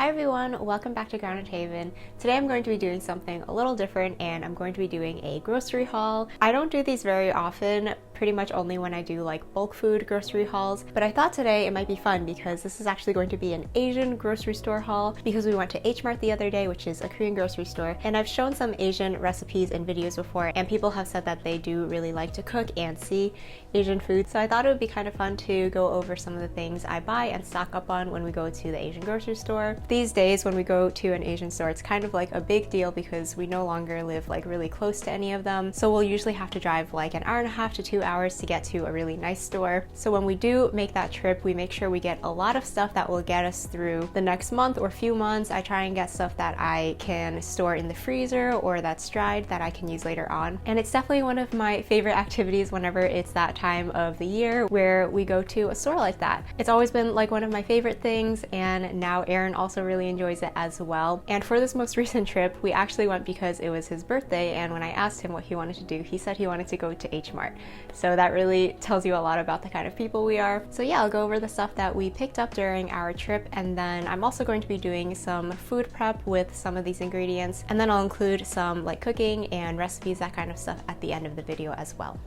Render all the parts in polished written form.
Hi everyone, welcome back to Grounded Haven. Today I'm going to be doing something a little different and I'm going to be doing a grocery haul. I don't do these very often, pretty much only when I do like bulk food grocery hauls, but I thought today it might be fun because this is actually going to be an Asian grocery store haul because we went to HMart the other day, which is a Korean grocery store, and I've shown some Asian recipes and videos before and people have said that they do really like to cook and see Asian food, so I thought it would be kind of fun to go over some of the things I buy and stock up on when we go to the Asian grocery store. These days when we go to an Asian store, it's kind of like a big deal because we no longer live like really close to any of them, so we'll usually have to drive like an hour and a half to 2 hours to get to a really nice store. So when we do make that trip, we make sure we get a lot of stuff that will get us through the next month or few months. I try and get stuff that I can store in the freezer or that's dried that I can use later on. And it's definitely one of my favorite activities whenever it's that time of the year where we go to a store like that. It's always been like one of my favorite things, and now Aaron also really enjoys it as well. And for this most recent trip, we actually went because it was his birthday, and when I asked him what he wanted to do, he said he wanted to go to HMart. So that really tells you a lot about the kind of people we are. So yeah, I'll go over the stuff that we picked up during our trip, and then I'm also going to be doing some food prep with some of these ingredients, and then I'll include some like cooking and recipes, that kind of stuff at the end of the video as well.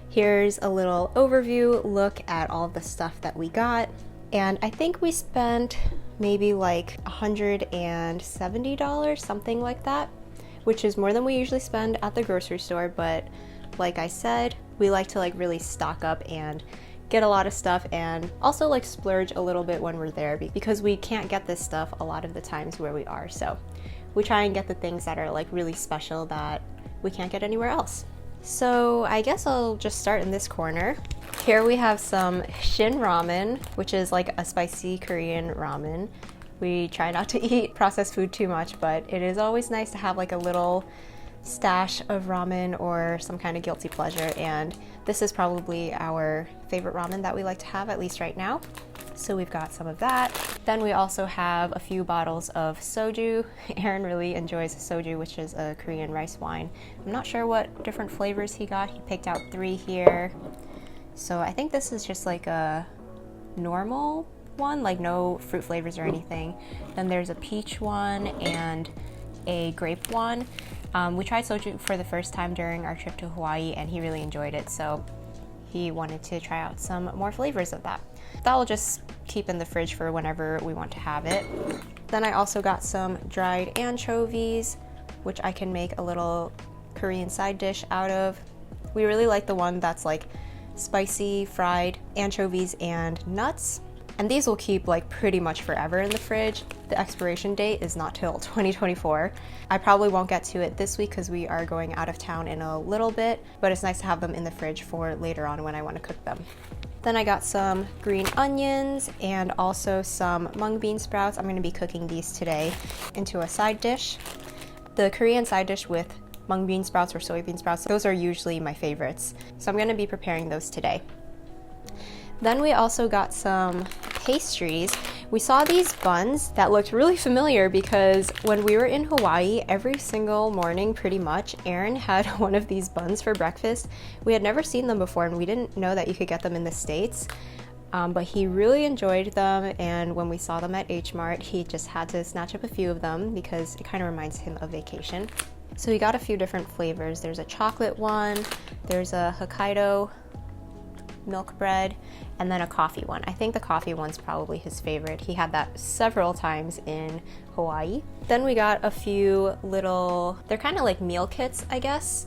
Here's a little overview look at all of the stuff that we got, and I think we spent maybe like $170, something like that, which is more than we usually spend at the grocery store, but like I said, we like to like really stock up and get a lot of stuff and also like splurge a little bit when we're there because we can't get this stuff a lot of the times where we are. So we try and get the things that are like really special that we can't get anywhere else. So I guess I'll just start in this corner. Here we have some Shin ramen, which is like a spicy Korean ramen. We try not to eat processed food too much, but it is always nice to have like a little stash of ramen or some kind of guilty pleasure, and this is probably our favorite ramen that we like to have, at least right now. So we've got some of that. Then we also have a few bottles of soju. Aaron really enjoys soju, which is a Korean rice wine. I'm not sure what different flavors he got. He picked out 3 here. So I think this is just like a normal one, like no fruit flavors or anything. Then there's a peach one and a grape one. We tried soju for the first time during our trip to Hawaii and he really enjoyed it, so he wanted to try out some more flavors of that. That will just keep in the fridge for whenever we want to have it. Then I also got some dried anchovies, which I can make a little Korean side dish out of. We really like the one that's like spicy fried anchovies and nuts. And these will keep like pretty much forever in the fridge. The expiration date is not till 2024. I probably won't get to it this week because we are going out of town in a little bit, but it's nice to have them in the fridge for later on when I want to cook them. Then I got some green onions and also some mung bean sprouts. I'm going to be cooking these today into a side dish. The Korean side dish with mung bean sprouts or soybean sprouts, those are usually my favorites. So I'm going to be preparing those today. Then we also got some pastries. We saw these buns that looked really familiar because when we were in Hawaii, every single morning pretty much, Aaron had one of these buns for breakfast. We had never seen them before and we didn't know that you could get them in the States. But he really enjoyed them, and when we saw them at HMart, he just had to snatch up a few of them because it kind of reminds him of vacation. So we got a few different flavors. There's a chocolate one, there's a Hokkaido milk bread, and then a coffee one. I think the coffee one's probably his favorite. He had that several times in Hawaii. Then we got a few little, they're kind of like meal kits, I guess.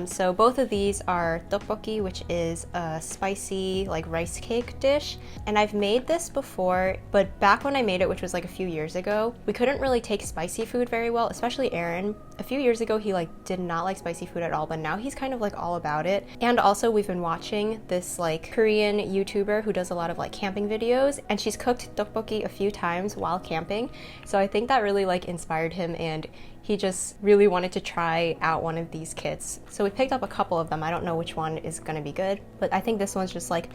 So both of these are tteokbokki, which is a spicy like rice cake dish. And I've made this before, but back when I made it, which was like a few years ago, we couldn't really take spicy food very well, especially Aaron. A few years ago, he like did not like spicy food at all, but now he's kind of like all about it. And also we've been watching this like Korean YouTuber who does a lot of like camping videos, and she's cooked tteokbokki a few times while camping. So I think that really like inspired him, and he just really wanted to try out one of these kits. So we picked up a couple of them. I don't know which one is gonna be good, but I think this one's just like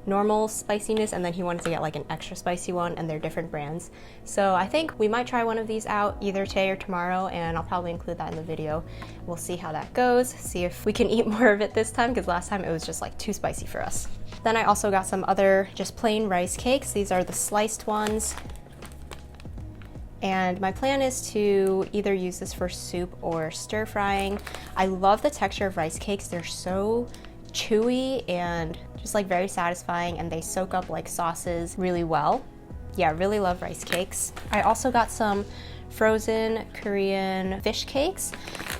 normal spiciness, and then he wanted to get like an extra spicy one, and they're different brands. So I think we might try one of these out either today or tomorrow, and I'll probably include that in the video. We'll see how that goes, see if we can eat more of it this time, because last time it was just like too spicy for us. Then I also got some other just plain rice cakes. These are the sliced ones. And my plan is to either use this for soup or stir frying. I love the texture of rice cakes. They're so chewy and just like very satisfying, and they soak up like sauces really well. Yeah, really love rice cakes. I also got some frozen Korean fish cakes.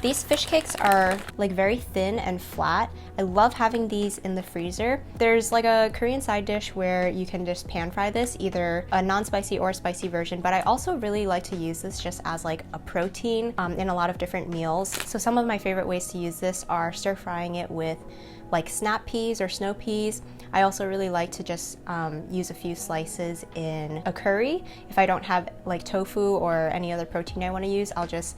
These fish cakes are like very thin and flat. I love having these in the freezer. There's like a Korean side dish where you can just pan fry this, either a non-spicy or spicy version, but I also really like to use this just as like a protein in a lot of different meals. So some of my favorite ways to use this are stir frying it with like snap peas or snow peas. I also really like to just use a few slices in a curry. If I don't have like tofu or any other protein I want to use, I'll just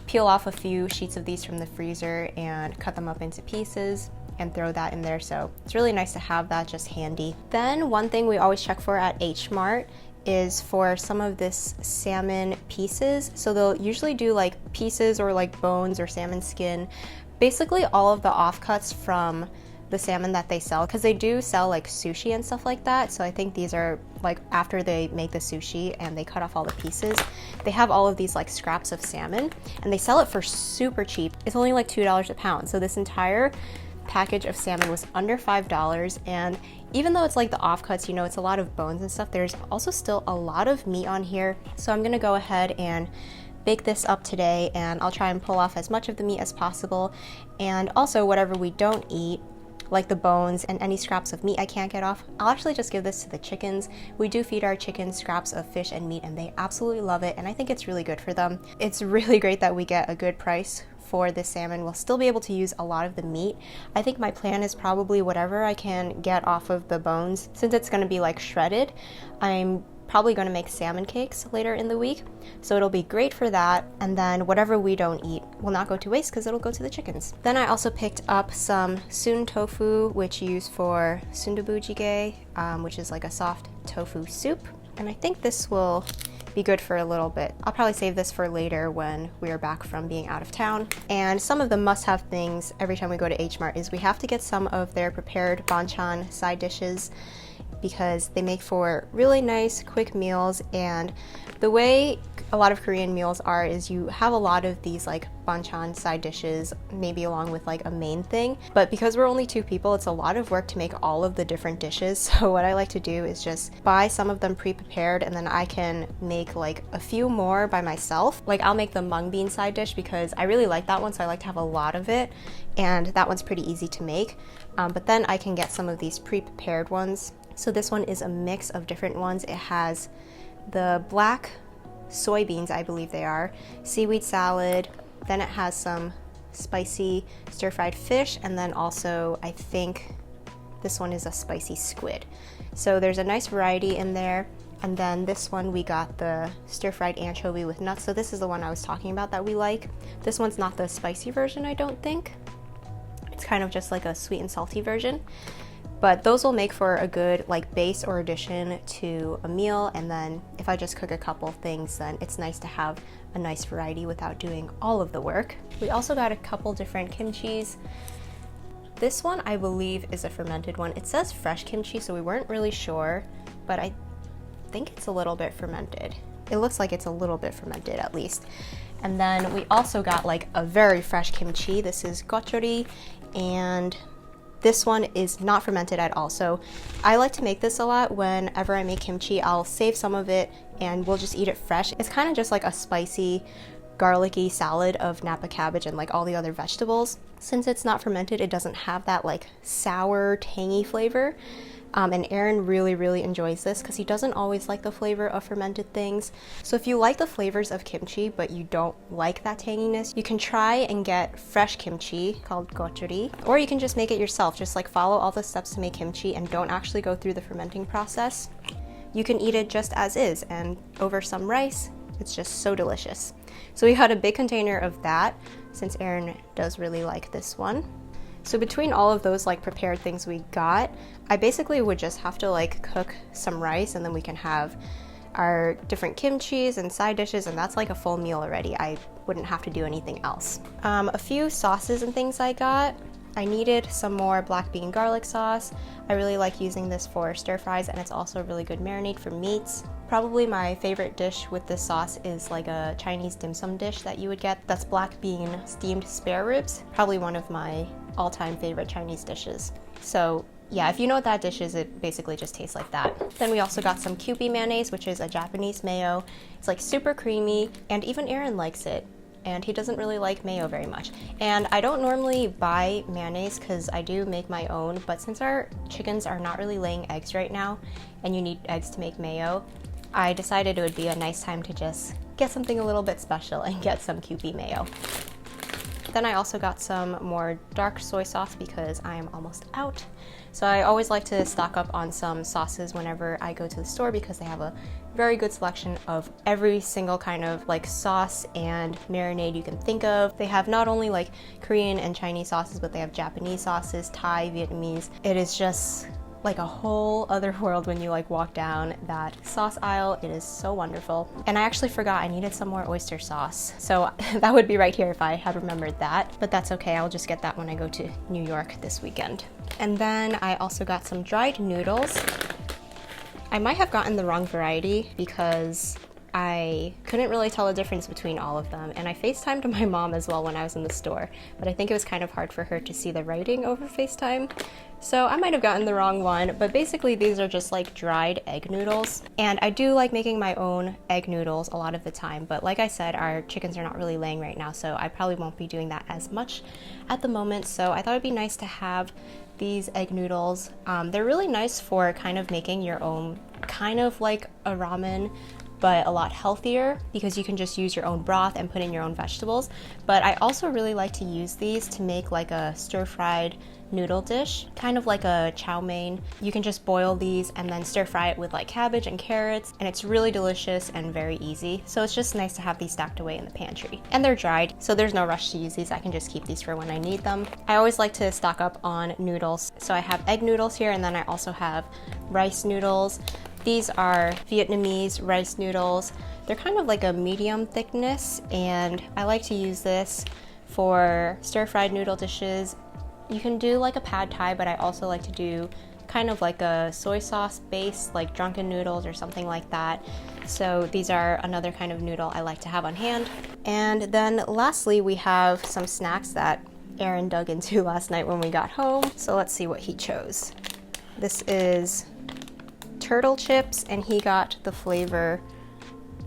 peel off a few sheets of these from the freezer and cut them up into pieces and throw that in there. So it's really nice to have that just handy. Then one thing we always check for at HMart is for some of this salmon pieces. So they'll usually do like pieces or like bones or salmon skin, basically all of the offcuts from the salmon that they sell, because they do sell like sushi and stuff like that. So I think these are like after they make the sushi and they cut off all the pieces, they have all of these like scraps of salmon and they sell it for super cheap. It's only like $2 a pound. So this entire package of salmon was under $5, and even though it's like the offcuts, you know, it's a lot of bones and stuff, there's also still a lot of meat on here. So I'm gonna go ahead and bake this up today, and I'll try and pull off as much of the meat as possible, and also whatever we don't eat, like the bones and any scraps of meat I can't get off, I'll actually just give this to the chickens. We do feed our chickens scraps of fish and meat, and they absolutely love it, and I think it's really good for them. It's really great that we get a good price for this salmon. We'll still be able to use a lot of the meat. I think my plan is probably whatever I can get off of the bones, since it's going to be like shredded. I'm probably going to make salmon cakes later in the week, so it'll be great for that. And then whatever we don't eat will not go to waste because it'll go to the chickens. Then I also picked up some sun tofu, which you use for sundubu jjigae, which is like a soft tofu soup, and I think this will be good for a little bit. I'll probably save this for later when we are back from being out of town. And some of the must-have things every time we go to HMart is we have to get some of their prepared banchan side dishes, because they make for really nice quick meals. And the way a lot of Korean meals are is you have a lot of these like banchan side dishes, maybe along with like a main thing, but because we're only 2 people, it's a lot of work to make all of the different dishes. So what I like to do is just buy some of them pre-prepared, and then I can make like a few more by myself. Like I'll make the mung bean side dish because I really like that one, so I like to have a lot of it, and that one's pretty easy to make. But then I can get some of these pre-prepared ones. So this one is a mix of different ones. It has the black soybeans, I believe they are, seaweed salad, then it has some spicy stir-fried fish, and then also I think this one is a spicy squid. So there's a nice variety in there. And then this one we got the stir-fried anchovy with nuts. So this is the one I was talking about that we like. This one's not the spicy version, I don't think. It's kind of just like a sweet and salty version. But those will make for a good like base or addition to a meal. And then if I just cook a couple things, then it's nice to have a nice variety without doing all of the work. We also got a couple different kimchis. This one I believe is a fermented one. It says fresh kimchi, so we weren't really sure, but I think it's a little bit fermented. It looks like it's a little bit fermented at least. And then we also got like a very fresh kimchi. This is gochori, and this one is not fermented at all. So I like to make this a lot. Whenever I make kimchi, I'll save some of it and we'll just eat it fresh. It's kind of just like a spicy, garlicky salad of Napa cabbage and like all the other vegetables. Since it's not fermented, it doesn't have that like sour, tangy flavor. And Aaron really enjoys this because he doesn't always like the flavor of fermented things. So if you like the flavors of kimchi but you don't like that tanginess, you can try and get fresh kimchi called gochuri, or you can just make it yourself. Just like follow all the steps to make kimchi and don't actually go through the fermenting process. You can eat it just as is and over some rice. It's just so delicious. So we had a big container of that since Aaron does really like this one. So between all of those like prepared things we got, I basically would just have to like cook some rice, and then we can have our different kimchis and side dishes, and that's like a full meal already. I wouldn't have to do anything else. A few sauces and things I got. I needed some more black bean garlic sauce. I really like using this for stir fries, and it's also a really good marinade for meats. Probably my favorite dish with this sauce is like a Chinese dim sum dish that you would get. That's black bean steamed spare ribs. Probably one of my all-time favorite Chinese dishes. So yeah, if you know what that dish is, it basically just tastes like that. Then we also got some Kewpie mayonnaise, which is a Japanese mayo. It's like super creamy, and even Aaron likes it. And he doesn't really like mayo very much. And I don't normally buy mayonnaise because I do make my own, but since our chickens are not really laying eggs right now, and you need eggs to make mayo, I decided it would be a nice time to just get something a little bit special and get some Kewpie mayo. Then I also got some more dark soy sauce because I am almost out. So I always like to stock up on some sauces whenever I go to the store because they have a very good selection of every single kind of like sauce and marinade you can think of. They have not only like Korean and Chinese sauces, but they have Japanese sauces, Thai, Vietnamese. It is just like a whole other world when you like walk down that sauce aisle. It is so wonderful. And I actually forgot I needed some more oyster sauce. So that would be right here if I had remembered that, but that's okay. I'll just get that when I go to New York this weekend. And then I also got some dried noodles. I might have gotten the wrong variety because I couldn't really tell the difference between all of them, and I FaceTimed my mom as well when I was in the store, but I think it was kind of hard for her to see the writing over FaceTime, so I might have gotten the wrong one. But basically these are just like dried egg noodles, and I do like making my own egg noodles a lot of the time, but like I said, our chickens are not really laying right now, so I probably won't be doing that as much at the moment. So I thought it'd be nice to have these egg noodles. They're really nice for kind of making your own, kind of like a ramen, but a lot healthier because you can just use your own broth and put in your own vegetables. But I also really like to use these to make like a stir-fried noodle dish, kind of like a chow mein. You can just boil these and then stir fry it with like cabbage and carrots, and it's really delicious and very easy. So it's just nice to have these stacked away in the pantry. And they're dried, so there's no rush to use these. I can just keep these for when I need them. I always like to stock up on noodles. So I have egg noodles here, and then I also have rice noodles. These are Vietnamese rice noodles. They're kind of like a medium thickness, and I like to use this for stir-fried noodle dishes. You can do like a pad thai, but I also like to do kind of like a soy sauce based, like drunken noodles or something like that. So these are another kind of noodle I like to have on hand. And then lastly, we have some snacks that Aaron dug into last night when we got home. So let's see what he chose. This is turtle chips, and he got the flavor,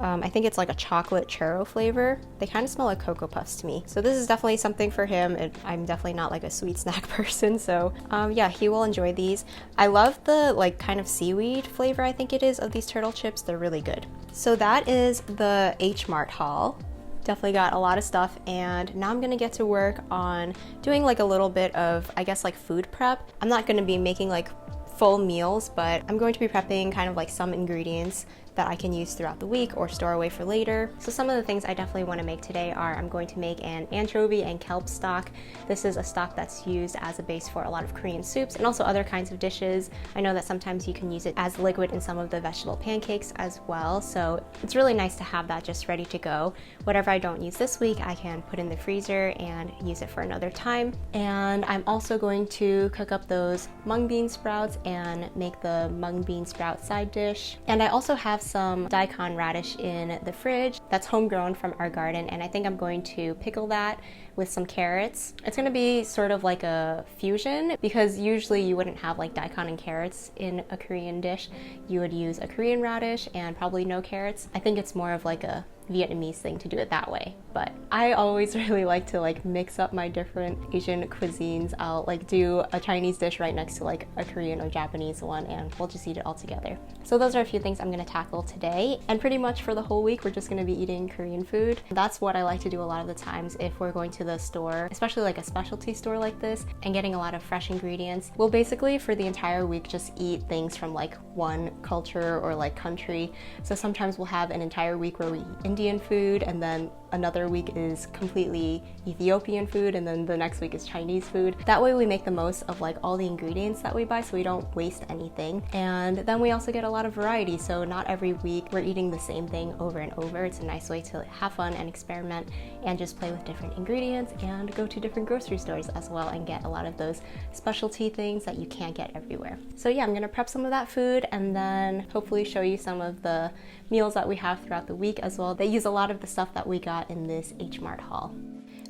I think it's like a chocolate churro flavor. They kind of smell like Cocoa Puffs to me. So this is definitely something for him. I'm definitely not like a sweet snack person, so yeah, he will enjoy these. I love the like kind of seaweed flavor, I think it is, of these turtle chips. They're really good. So that is the HMart haul. Definitely got a lot of stuff, and now I'm gonna get to work on doing like a little bit of, I guess, like food prep. I'm not gonna be making like full meals, but I'm going to be prepping kind of like some ingredients that I can use throughout the week or store away for later. So some of the things I definitely want to make today are, I'm going to make an anchovy and kelp stock. This is a stock that's used as a base for a lot of Korean soups and also other kinds of dishes. I know that sometimes you can use it as liquid in some of the vegetable pancakes as well, so it's really nice to have that just ready to go. Whatever I don't use this week, I can put in the freezer and use it for another time. And I'm also going to cook up those mung bean sprouts and make the mung bean sprout side dish. And I also have some daikon radish in the fridge that's homegrown from our garden, and I think I'm going to pickle that with some carrots. It's going to be sort of like a fusion, because usually you wouldn't have like daikon and carrots in a Korean dish. You would use a Korean radish and probably no carrots. I think it's more of like a Vietnamese thing to do it that way, but I always really like to like mix up my different Asian cuisines. I'll like do a Chinese dish right next to like a Korean or Japanese one, and we'll just eat it all together. So those are a few things I'm gonna tackle today, and pretty much for the whole week we're just gonna be eating Korean food. That's what I like to do a lot of the times if we're going to the store, especially like a specialty store like this, and getting a lot of fresh ingredients. We'll basically for the entire week just eat things from like one culture or like country. So sometimes we'll have an entire week where we eat Indian Indian food, and then another week is completely Ethiopian food, and then the next week is Chinese food. That way we make the most of like all the ingredients that we buy so we don't waste anything. And then we also get a lot of variety, so not every week we're eating the same thing over and over. It's a nice way to have fun and experiment and just play with different ingredients and go to different grocery stores as well and get a lot of those specialty things that you can't get everywhere. So yeah, I'm gonna prep some of that food and then hopefully show you some of the meals that we have throughout the week as well. They use a lot of the stuff that we got in this HMart haul.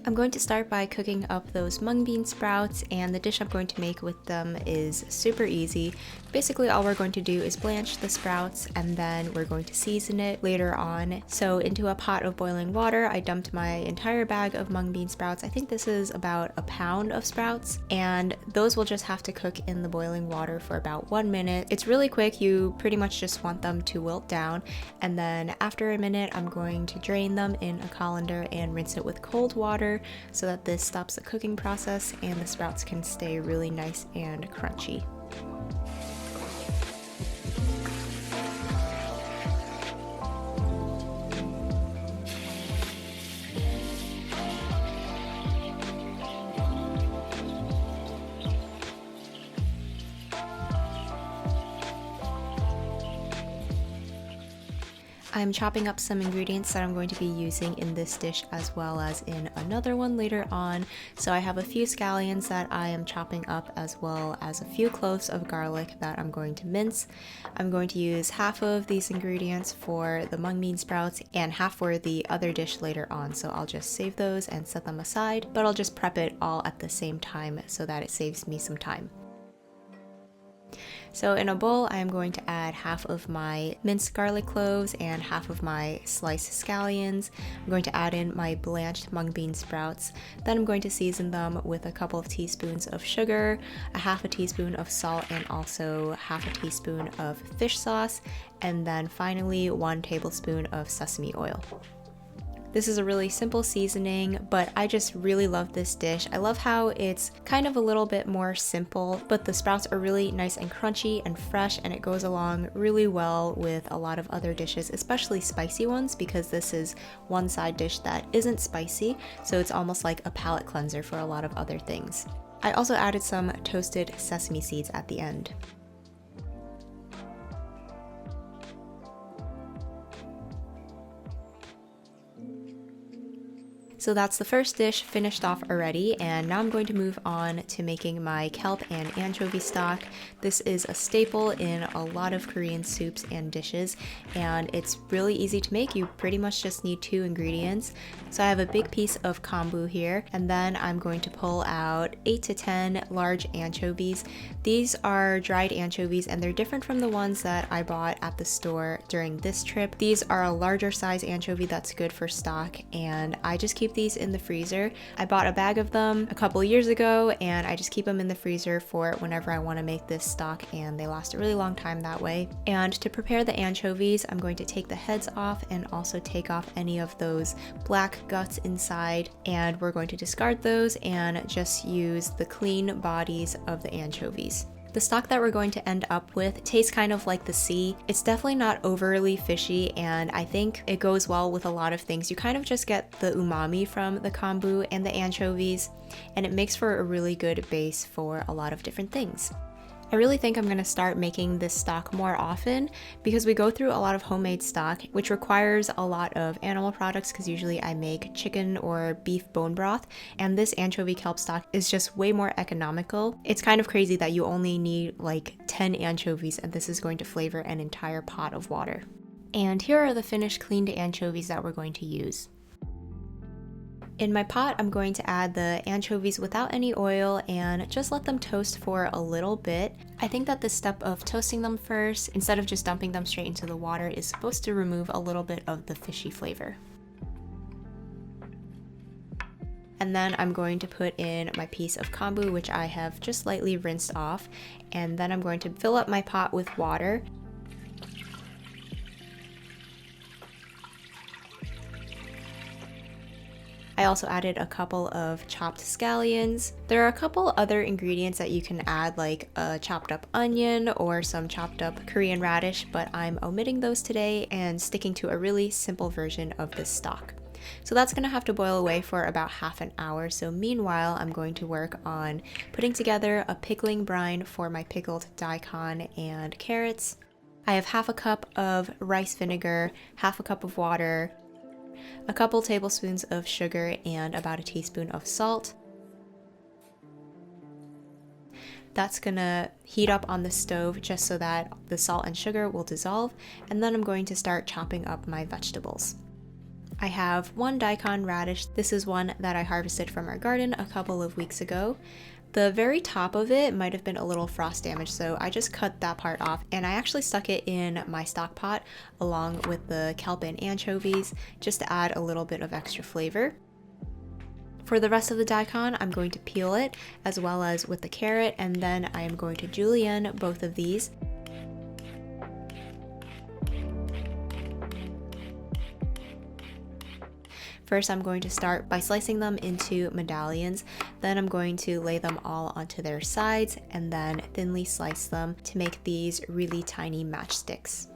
I'm going to start by cooking up those mung bean sprouts, and the dish I'm going to make with them is super easy. Basically all we're going to do is blanch the sprouts and then we're going to season it later on. So into a pot of boiling water, I dumped my entire bag of mung bean sprouts. I think this is about a pound of sprouts, and those will just have to cook in the boiling water for about 1 minute. It's really quick, you pretty much just want them to wilt down, and then after a minute I'm going to drain them in a colander and rinse it with cold water so that this stops the cooking process and the sprouts can stay really nice and crunchy. I'm chopping up some ingredients that I'm going to be using in this dish as well as in another one later on. So I have a few scallions that I am chopping up as well as a few cloves of garlic that I'm going to mince. I'm going to use half of these ingredients for the mung bean sprouts and half for the other dish later on. So I'll just save those and set them aside, but I'll just prep it all at the same time so that it saves me some time. So in a bowl, I'm going to add half of my minced garlic cloves and half of my sliced scallions. I'm going to add in my blanched mung bean sprouts. Then I'm going to season them with a couple of teaspoons of sugar, a half a teaspoon of salt, and also half a teaspoon of fish sauce. And then finally, 1 tablespoon of sesame oil. This is a really simple seasoning, but I just really love this dish. I love how it's kind of a little bit more simple, but the sprouts are really nice and crunchy and fresh, and it goes along really well with a lot of other dishes, especially spicy ones, because this is one side dish that isn't spicy, so it's almost like a palate cleanser for a lot of other things. I also added some toasted sesame seeds at the end. So that's the first dish finished off already, and now I'm going to move on to making my kelp and anchovy stock. This is a staple in a lot of Korean soups and dishes, and it's really easy to make. You pretty much just need 2 ingredients. So I have a big piece of kombu here, and then I'm going to pull out 8 to 10 large anchovies. These are dried anchovies, and they're different from the ones that I bought at the store during this trip. These are a larger size anchovy that's good for stock, and I just keep these in the freezer. I bought a bag of them a couple years ago, and I just keep them in the freezer for whenever I want to make this stock, and they last a really long time that way. And to prepare the anchovies, I'm going to take the heads off and also take off any of those black guts inside, and we're going to discard those and just use the clean bodies of the anchovies. The stock that we're going to end up with tastes kind of like the sea. It's definitely not overly fishy, and I think it goes well with a lot of things. You kind of just get the umami from the kombu and the anchovies, and it makes for a really good base for a lot of different things. I really think I'm going to start making this stock more often because we go through a lot of homemade stock, which requires a lot of animal products because usually I make chicken or beef bone broth, and this anchovy kelp stock is just way more economical. It's kind of crazy that you only need like 10 anchovies and this is going to flavor an entire pot of water. And here are the finished cleaned anchovies that we're going to use. In my pot, I'm going to add the anchovies without any oil and just let them toast for a little bit. I think that this step of toasting them first, instead of just dumping them straight into the water, is supposed to remove a little bit of the fishy flavor. And then I'm going to put in my piece of kombu, which I have just lightly rinsed off, and then I'm going to fill up my pot with water. I also added a couple of chopped scallions. There are a couple other ingredients that you can add, like a chopped up onion or some chopped up Korean radish, but I'm omitting those today and sticking to a really simple version of this stock. So that's going to have to boil away for about half an hour. So meanwhile, I'm going to work on putting together a pickling brine for my pickled daikon and carrots. I have half a cup of rice vinegar, half a cup of water, a couple tablespoons of sugar, and about a teaspoon of salt. That's gonna heat up on the stove just so that the salt and sugar will dissolve, and then I'm going to start chopping up my vegetables. I have one daikon radish. This is one that I harvested from our garden a couple of weeks ago. The very top of it might have been a little frost damage, so I just cut that part off, and I actually stuck it in my stock pot along with the kelp and anchovies just to add a little bit of extra flavor. For the rest of the daikon, I'm going to peel it as well as with the carrot, and then I am going to julienne both of these. First, I'm going to start by slicing them into medallions, then I'm going to lay them all onto their sides and then thinly slice them to make these really tiny matchsticks.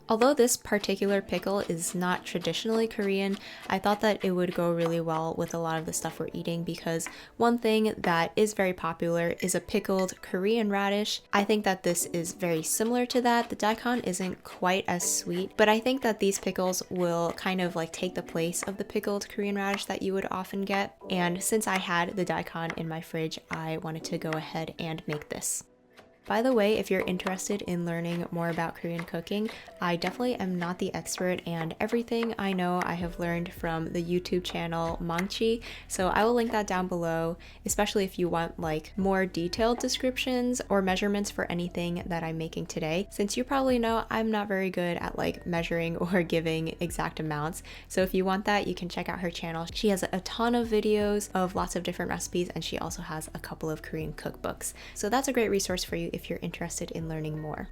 Although this particular pickle is not traditionally Korean, I thought that it would go really well with a lot of the stuff we're eating, because one thing that is very popular is a pickled Korean radish. I think that this is very similar to that. The daikon isn't quite as sweet, but I think that these pickles will kind of like take the place of the pickled Korean radish that you would often get. And since I had the daikon in my fridge, I wanted to go ahead and make this. By the way, if you're interested in learning more about Korean cooking, I definitely am not the expert, and everything I know I have learned from the YouTube channel Mangchi, so I will link that down below, especially if you want like more detailed descriptions or measurements for anything that I'm making today, since you probably know I'm not very good at like measuring or giving exact amounts. So if you want that, you can check out her channel. She has a ton of videos of lots of different recipes, and she also has a couple of Korean cookbooks. So that's a great resource for you if you're interested in learning more.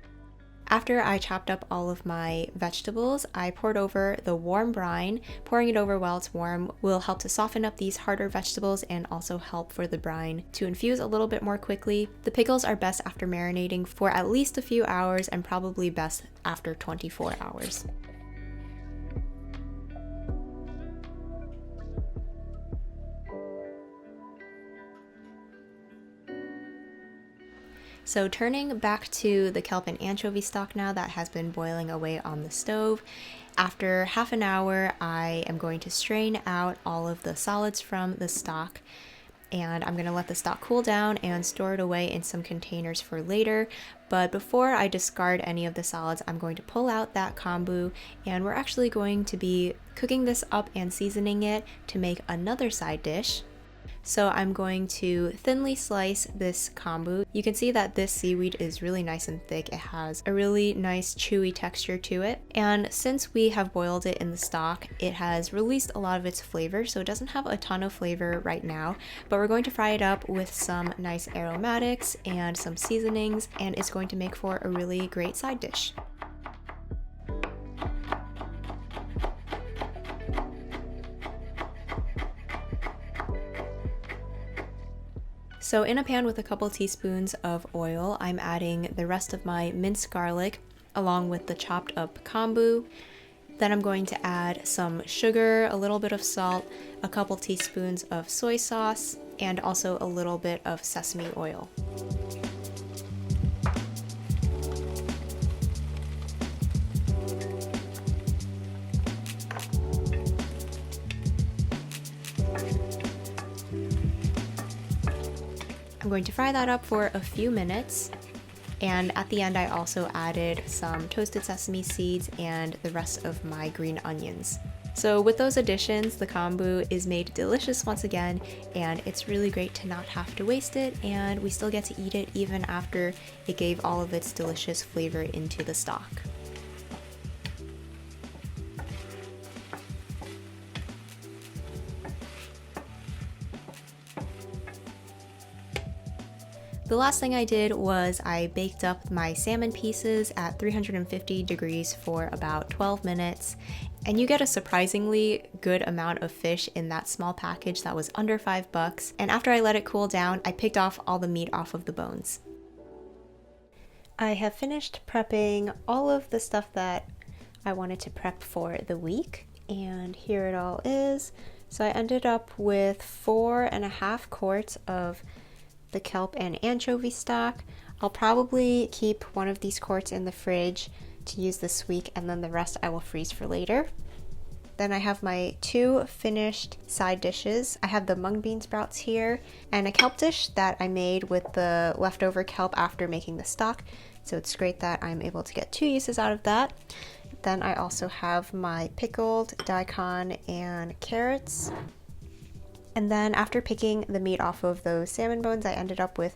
After I chopped up all of my vegetables, I poured over the warm brine. Pouring it over while it's warm will help to soften up these harder vegetables and also help for the brine to infuse a little bit more quickly. The pickles are best after marinating for at least a few hours, and probably best after 24 hours. So turning back to the kelp and anchovy stock now that has been boiling away on the stove, after half an hour I am going to strain out all of the solids from the stock, and I'm going to let the stock cool down and store it away in some containers for later. But before I discard any of the solids, I'm going to pull out that kombu, and we're actually going to be cooking this up and seasoning it to make another side dish. So I'm going to thinly slice this kombu. You can see that this seaweed is really nice and thick. It has a really nice chewy texture to it. And since we have boiled it in the stock, it has released a lot of its flavor, so it doesn't have a ton of flavor right now. But we're going to fry it up with some nice aromatics and some seasonings, and it's going to make for a really great side dish. So in a pan with a couple teaspoons of oil, I'm adding the rest of my minced garlic along with the chopped up kombu. Then I'm going to add some sugar, a little bit of salt, a couple teaspoons of soy sauce, and also a little bit of sesame oil. I'm going to fry that up for a few minutes, and at the end I also added some toasted sesame seeds and the rest of my green onions. So with those additions, the kombu is made delicious once again, and it's really great to not have to waste it, and we still get to eat it even after it gave all of its delicious flavor into the stock. The last thing I did was I baked up my salmon pieces at 350 degrees for about 12 minutes, and you get a surprisingly good amount of fish in that small package that was under $5. And after I let it cool down, I picked off all the meat off of the bones. I have finished prepping all of the stuff that I wanted to prep for the week, and here it all is. So I ended up with 4.5 quarts of the kelp and anchovy stock. I'll probably keep one of these quarts in the fridge to use this week, and then the rest I will freeze for later. Then I have my 2 finished side dishes. I have the mung bean sprouts here and a kelp dish that I made with the leftover kelp after making the stock. So it's great that I'm able to get 2 uses out of that. Then I also have my pickled daikon and carrots. And then after picking the meat off of those salmon bones, I ended up with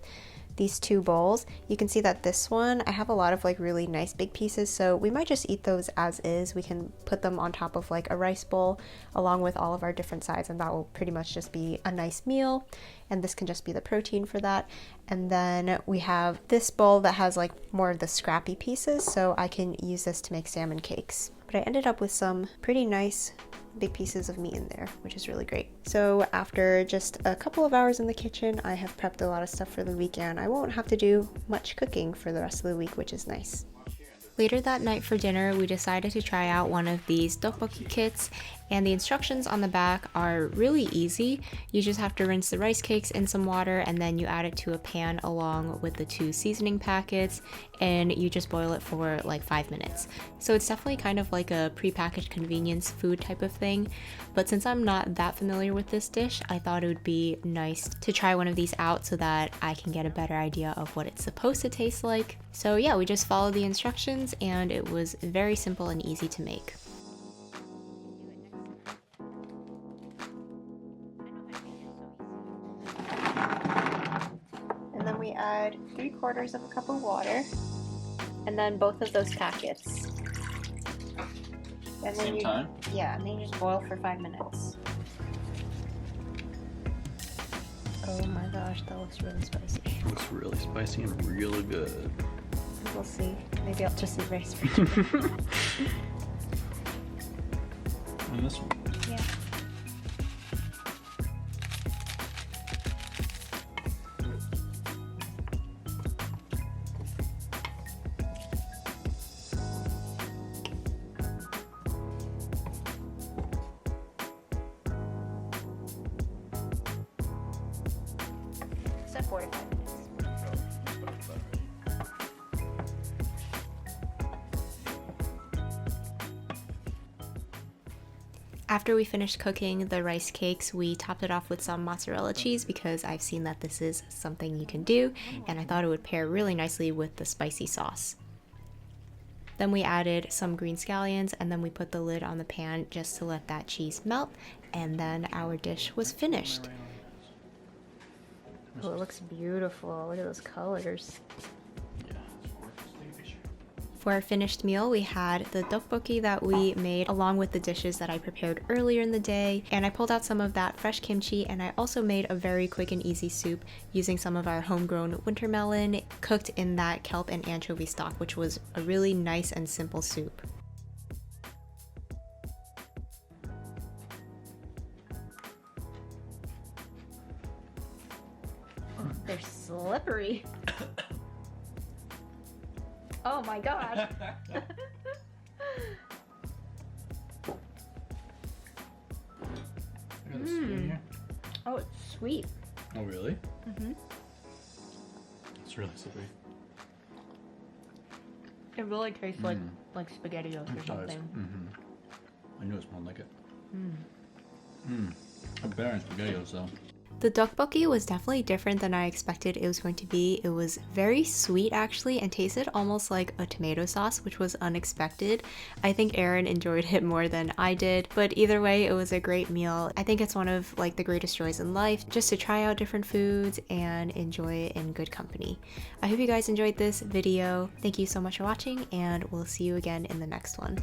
these 2 bowls. You can see that this one, I have a lot of like really nice big pieces, so we might just eat those as is. We can put them on top of like a rice bowl along with all of our different sides, and that will pretty much just be a nice meal. And this can just be the protein for that. And then we have this bowl that has like more of the scrappy pieces, so I can use this to make salmon cakes. But I ended up with some pretty nice big pieces of meat in there, which is really great. So after just a couple of hours in the kitchen, I have prepped a lot of stuff for the weekend. I won't have to do much cooking for the rest of the week, which is nice. Later that night for dinner, we decided to try out one of these tteokbokki kits, and the instructions on the back are really easy. You just have to rinse the rice cakes in some water, and then you add it to a pan along with the 2 seasoning packets, and you just boil it for like 5 minutes. So it's definitely kind of like a prepackaged convenience food type of thing, but since I'm not that familiar with this dish, I thought it would be nice to try one of these out so that I can get a better idea of what it's supposed to taste like. So yeah, we just followed the instructions, and it was very simple and easy to make. And then we add 3/4 of a cup of water, and then both of those packets. And then Same time? Yeah, and then you just boil for 5 minutes. Oh my gosh, that looks really spicy. It looks really spicy and really good. We'll see. Maybe I'll just erase for you. And this one? Yeah. Set 45 minutes. After we finished cooking the rice cakes, we topped it off with some mozzarella cheese because I've seen that this is something you can do, and I thought it would pair really nicely with the spicy sauce. Then we added some green scallions, and then we put the lid on the pan just to let that cheese melt, and then our dish was finished. Oh, it looks beautiful. Look at those colors. For our finished meal, we had the tteokbokki that we made along with the dishes that I prepared earlier in the day, and I pulled out some of that fresh kimchi, and I also made a very quick and easy soup using some of our homegrown winter melon cooked in that kelp and anchovy stock, which was a really nice and simple soup. They're slippery. Oh my gosh. Oh, it's sweet. Oh, really? Mm-hmm. It's really slippery. It really tastes like SpaghettiOs or something. Mm-hmm. I knew it smelled like it. Better than SpaghettiOs though. The tteokbokki was definitely different than I expected it was going to be. It was very sweet actually and tasted almost like a tomato sauce, which was unexpected. I think Aaron enjoyed it more than I did, but either way, it was a great meal. I think it's one of like the greatest joys in life, just to try out different foods and enjoy it in good company. I hope you guys enjoyed this video. Thank you so much for watching, and we'll see you again in the next one.